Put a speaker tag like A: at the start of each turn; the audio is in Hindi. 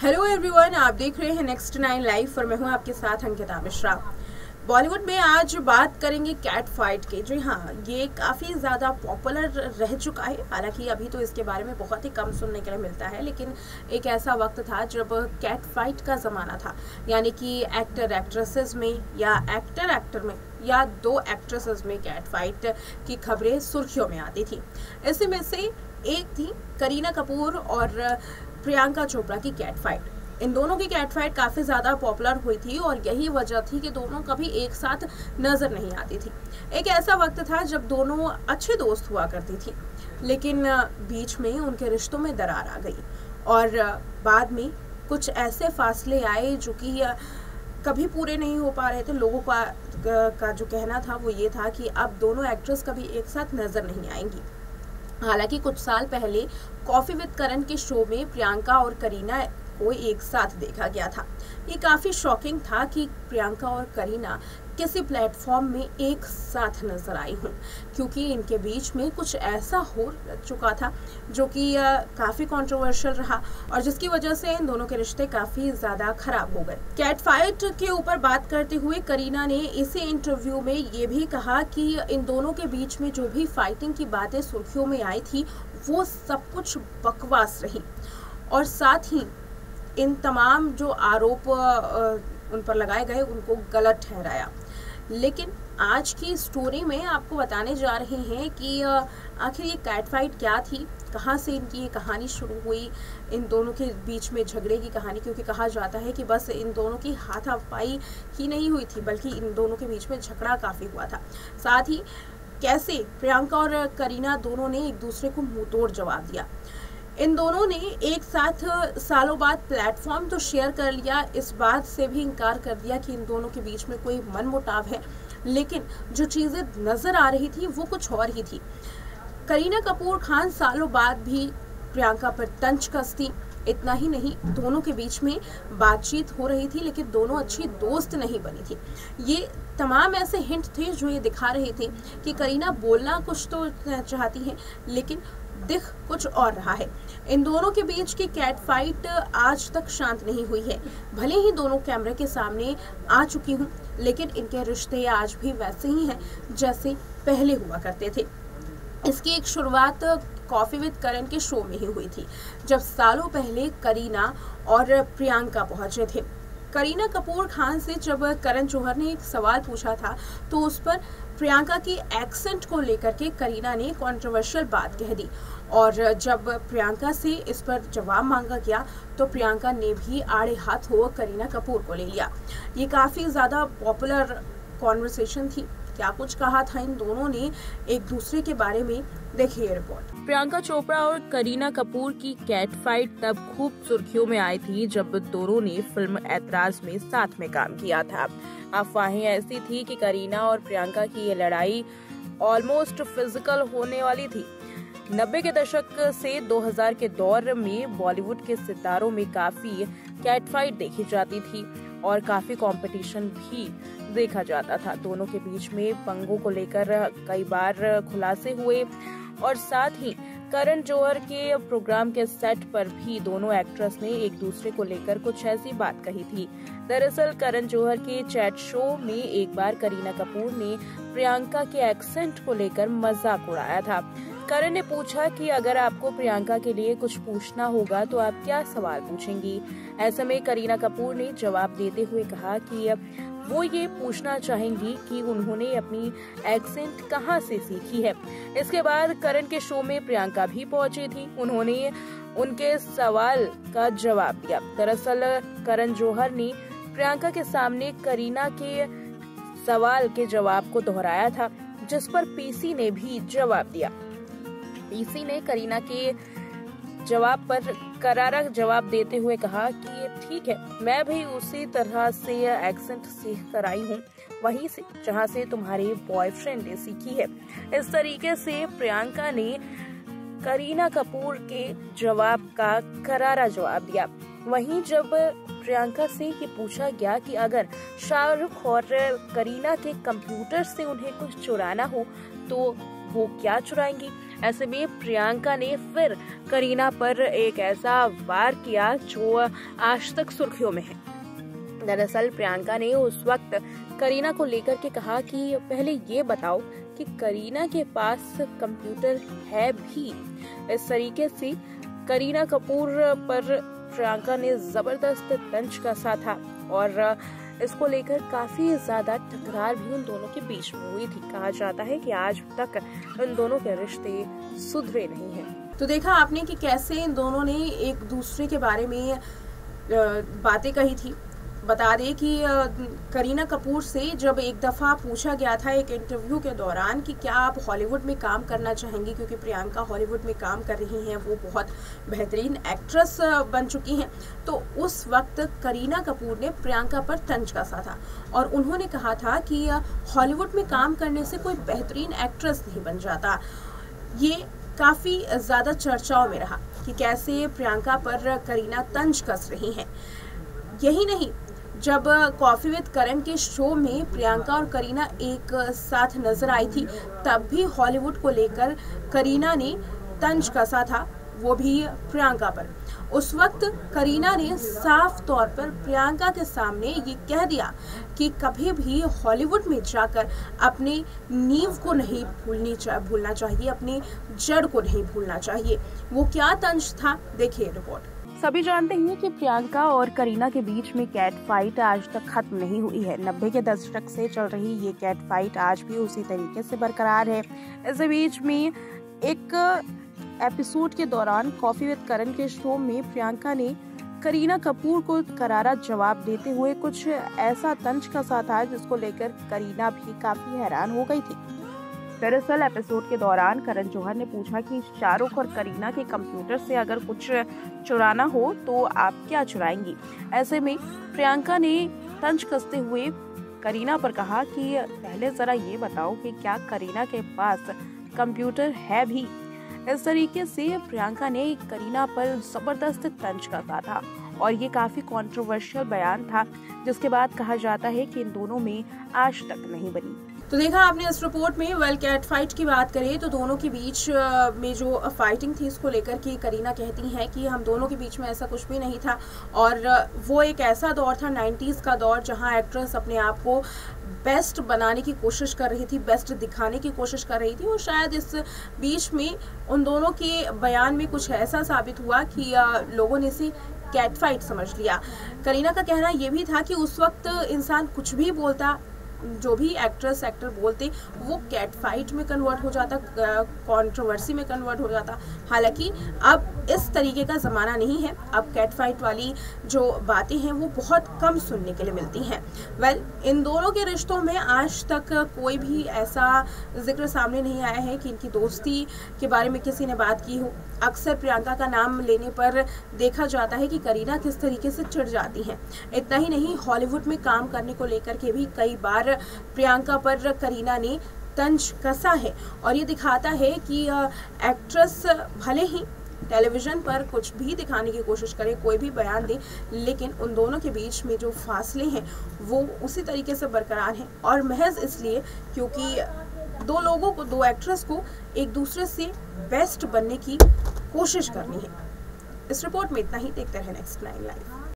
A: हेलो एवरीवन, आप देख रहे हैं नेक्स्ट 9 लाइव और मैं हूं आपके साथ अंकिता मिश्रा। बॉलीवुड में आज बात करेंगे कैट फाइट की। जी हाँ, ये काफ़ी ज़्यादा पॉपुलर रह चुका है। हालांकि अभी तो इसके बारे में बहुत ही कम सुनने के लिए मिलता है, लेकिन एक ऐसा वक्त था जब कैट फाइट का ज़माना था, यानी कि एक्टर एक्ट्रेसेस में या एक्टर में या दो एक्ट्रेसेस में कैट फाइट की खबरें सुर्खियों में आती थी। इसी में से एक थी करीना कपूर और प्रियंका चोपड़ा की कैट फाइट। इन दोनों की कैट फाइट काफ़ी ज़्यादा पॉपुलर हुई थी और यही वजह थी कि दोनों कभी एक साथ नज़र नहीं आती थी। एक ऐसा वक्त था जब दोनों अच्छे दोस्त हुआ करती थी, लेकिन बीच में उनके रिश्तों में दरार आ गई और बाद में कुछ ऐसे फासले आए जो कि कभी पूरे नहीं हो पा रहे थे। लोगों का जो कहना था वो ये था कि अब दोनों एक्ट्रेस कभी एक साथ नज़र नहीं आएंगी। हालांकि कुछ साल पहले कॉफी विद करण के शो में प्रियंका और करीना को एक साथ देखा गया था। ये काफ़ी शॉकिंग था कि प्रियंका और करीना किसी प्लेटफॉर्म में एक साथ नजर आई हूँ, क्योंकि इनके बीच में कुछ ऐसा हो चुका था जो कि काफ़ी कंट्रोवर्शियल रहा और जिसकी वजह से इन दोनों के रिश्ते काफ़ी ज़्यादा खराब हो गए। कैट फाइट के ऊपर बात करते हुए करीना ने इसी इंटरव्यू में ये भी कहा कि इन दोनों के बीच में जो भी फाइटिंग की बातें सुर्खियों में आई थी वो सब कुछ बकवास रही और साथ ही इन तमाम जो आरोप उन पर लगाए गए उनको गलत ठहराया। लेकिन आज की स्टोरी में आपको बताने जा रहे हैं कि आखिर ये कैट फाइट क्या थी, कहाँ से इनकी ये कहानी शुरू हुई, इन दोनों के बीच में झगड़े की कहानी। क्योंकि कहा जाता है कि बस इन दोनों की हाथापाई ही नहीं हुई थी, बल्कि इन दोनों के बीच में झगड़ा काफ़ी हुआ था। साथ ही कैसे प्रियंका और करीना दोनों ने एक दूसरे को मुंहतोड़ जवाब दिया। इन दोनों ने एक साथ सालों बाद प्लेटफॉर्म तो शेयर कर लिया, इस बात से भी इनकार कर दिया कि इन दोनों के बीच में कोई मनमुटाव है, लेकिन जो चीज़ें नज़र आ रही थी वो कुछ और ही थी। करीना कपूर खान सालों बाद भी प्रियंका पर तंज कसती। इतना ही नहीं, दोनों के बीच में बातचीत हो रही थी, लेकिन दोनों अच्छी दोस्त नहीं बनी थी। ये तमाम ऐसे हिंट थे जो ये दिखा रहे थे कि करीना बोलना कुछ तो चाहती है, लेकिन दिख कुछ और रहा है। इन दोनों के बीच की कैट फाइट आज तक शांत नहीं हुई है। भले ही दोनों कैमरे के सामने आ चुकी हूँ, लेकिन इनके रिश्ते आज भी वैसे ही हैं जैसे पहले हुआ करते थे। इसकी एक शुरुआत कॉफी विद करण के शो में ही हुई थी, जब सालों पहले करीना और प्रियंका पहुंचे थे। करीना कपूर खान से जब करण जौहर ने एक सवाल पूछा था तो उस पर प्रियंका की एक्सेंट को लेकर के करीना ने कंट्रोवर्शियल बात कह दी और जब प्रियंका से इस पर जवाब मांगा गया तो प्रियंका ने भी आड़े हाथ हो करीना कपूर को ले लिया। ये काफ़ी ज़्यादा पॉपुलर कॉन्वर्सेशन थी। क्या कुछ कहा था इन दोनों ने एक दूसरे के बारे में, देखिए रिपोर्ट।
B: प्रियंका चोपड़ा और करीना कपूर की कैट फाइट तब खूब सुर्खियों में आई थी जब दोनों ने फिल्म ऐतराज में साथ में काम किया था। अफवाहें ऐसी थी कि करीना और प्रियंका की ये लड़ाई ऑलमोस्ट फिजिकल होने वाली थी। 90 के दशक से 2000 के दौर में बॉलीवुड के सितारों में काफी कैट फाइट देखी जाती थी और काफी कंपटीशन भी देखा जाता था। दोनों के बीच में पंगों को लेकर कई बार खुलासे हुए और साथ ही करण जौहर के प्रोग्राम के सेट पर भी दोनों एक्ट्रेस ने एक दूसरे को लेकर कुछ ऐसी बात कही थी। दरअसल करण जौहर के चैट शो में एक बार करीना कपूर ने प्रियंका के एक्सेंट को लेकर मजाक उड़ाया था। करण ने पूछा कि अगर आपको प्रियंका के लिए कुछ पूछना होगा तो आप क्या सवाल पूछेंगी। ऐसे में करीना कपूर ने जवाब देते हुए कहा कि वो ये पूछना चाहेंगी कि उन्होंने अपनी एक्सेंट कहाँ से सीखी है। इसके बाद करण के शो में प्रियंका भी पहुंची थी। उन्होंने उनके सवाल का जवाब दिया। दरअसल करण जौहर ने प्रियंका के सामने करीना के सवाल के जवाब को दोहराया था, जिस पर पीसी ने भी जवाब दिया। पीसी ने करीना के जवाब पर करारा जवाब देते हुए कहा कि ठीक है, मैं भी उसी तरह से एक्सेंट सीख कर आई हूँ, वहीं से जहाँ से तुम्हारे बॉयफ्रेंड ने सीखी है। इस तरीके से प्रियंका ने करीना कपूर के जवाब का करारा जवाब दिया। वहीं जब प्रियंका से ये पूछा गया कि अगर शाहरुख और करीना के कंप्यूटर से उन्हें कुछ चुराना हो तो वो क्या चुराएंगी, ऐसे में प्रियंका ने फिर करीना पर एक ऐसा वार किया जो आज तक सुर्खियों में है। दरअसल प्रियंका ने उस वक्त करीना को लेकर के कहा कि पहले ये बताओ कि करीना के पास कंप्यूटर है भी। इस तरीके से करीना कपूर पर प्रियंका ने जबरदस्त तंज कसा था और इसको लेकर काफी ज्यादा टकरार भी उन दोनों के बीच में हुई थी। कहा जाता है कि आज तक इन दोनों के रिश्ते सुधरे नहीं हैं।
A: तो देखा आपने कि कैसे इन दोनों ने एक दूसरे के बारे में बातें कही थी। बता दें कि करीना कपूर से जब एक दफ़ा पूछा गया था एक इंटरव्यू के दौरान कि क्या आप हॉलीवुड में काम करना चाहेंगी, क्योंकि प्रियंका हॉलीवुड में काम कर रही हैं, वो बहुत बेहतरीन एक्ट्रेस बन चुकी हैं, तो उस वक्त करीना कपूर ने प्रियंका पर तंज कसा था और उन्होंने कहा था कि हॉलीवुड में काम करने से कोई बेहतरीन एक्ट्रेस नहीं बन जाता। ये काफ़ी ज़्यादा चर्चाओं में रहा कि कैसे प्रियंका पर करीना तंज कस रही हैं। यही नहीं, जब कॉफी विद करण के शो में प्रियंका और करीना एक साथ नजर आई थी, तब भी हॉलीवुड को लेकर करीना ने तंज कसा था, वो भी प्रियंका पर। उस वक्त करीना ने साफ तौर पर प्रियंका के सामने ये कह दिया कि कभी भी हॉलीवुड में जाकर अपने नींव को नहीं भूलना चाहिए, अपनी जड़ को नहीं भूलना चाहिए। वो क्या तंज था, देखिए रिपोर्ट।
B: सभी जानते हैं कि प्रियंका और करीना के बीच में कैट फाइट आज तक खत्म नहीं हुई है। 90 के दशक से चल रही ये कैट फाइट आज भी उसी तरीके से बरकरार है। इस बीच में एक एपिसोड के दौरान कॉफी विद करण के शो में प्रियंका ने करीना कपूर को करारा जवाब देते हुए कुछ ऐसा तंज कसा था जिसको लेकर करीना भी काफी हैरान हो गई थी। दरअसल एपिसोड के दौरान करण जौहर ने पूछा कि शाहरुख और करीना के कंप्यूटर से अगर कुछ चुराना हो तो आप क्या चुराएंगी। ऐसे में प्रियंका ने तंज कसते हुए करीना पर कहा कि पहले जरा ये बताओ कि क्या करीना के पास कंप्यूटर है भी। इस तरीके से प्रियंका ने करीना पर जबरदस्त तंज कसा था और ये काफी कंट्रोवर्शियल बयान था, जिसके बाद कहा जाता है कि इन दोनों में आज तक नहीं बनी।
A: तो देखा आपने इस रिपोर्ट में। वेल, कैट फाइट की बात करें तो दोनों के बीच में जो फाइटिंग थी, इसको लेकर के करीना कहती हैं कि हम दोनों के बीच में ऐसा कुछ भी नहीं था और वो एक ऐसा दौर था 90s का दौर, जहां एक्ट्रेस अपने आप को बेस्ट बनाने की कोशिश कर रही थी, बेस्ट दिखाने की कोशिश कर रही थी और शायद इस बीच में उन दोनों के बयान में कुछ ऐसा साबित हुआ कि लोगों ने इसे कैट फाइट समझ लिया। करीना का कहना यह भी था कि उस वक्त इंसान कुछ भी बोलता, जो भी एक्ट्रेस एक्टर बोलते, वो कैट फाइट में कन्वर्ट हो जाता, कंट्रोवर्सी में कन्वर्ट हो जाता। हालांकि अब इस तरीके का ज़माना नहीं है, अब कैट फाइट वाली जो बातें हैं वो बहुत कम सुनने के लिए मिलती हैं। वेल, इन दोनों के रिश्तों में आज तक कोई भी ऐसा जिक्र सामने नहीं आया है कि इनकी दोस्ती के बारे में किसी ने बात की हो। अक्सर प्रियंका का नाम लेने पर देखा जाता है कि करीना किस तरीके से चिढ़ जाती हैं। इतना ही नहीं, हॉलीवुड में काम करने को लेकर के भी कई बार प्रियंका पर करीना ने तंज कसा है और ये दिखाता है कि एक्ट्रेस भले ही टेलीविजन पर कुछ भी दिखाने की कोशिश करे, कोई भी बयान दे, लेकिन उन दोनों के बीच में जो फासले हैं वो उसी तरीके से बरकरार हैं और महज इसलिए क्योंकि दो लोगों को, दो एक्ट्रेस को एक दूसरे से बेस्ट बनने की कोशिश करनी है। इस रिपोर्ट में इतना ही। देखते रहें नेक्स्ट 9 लाइव।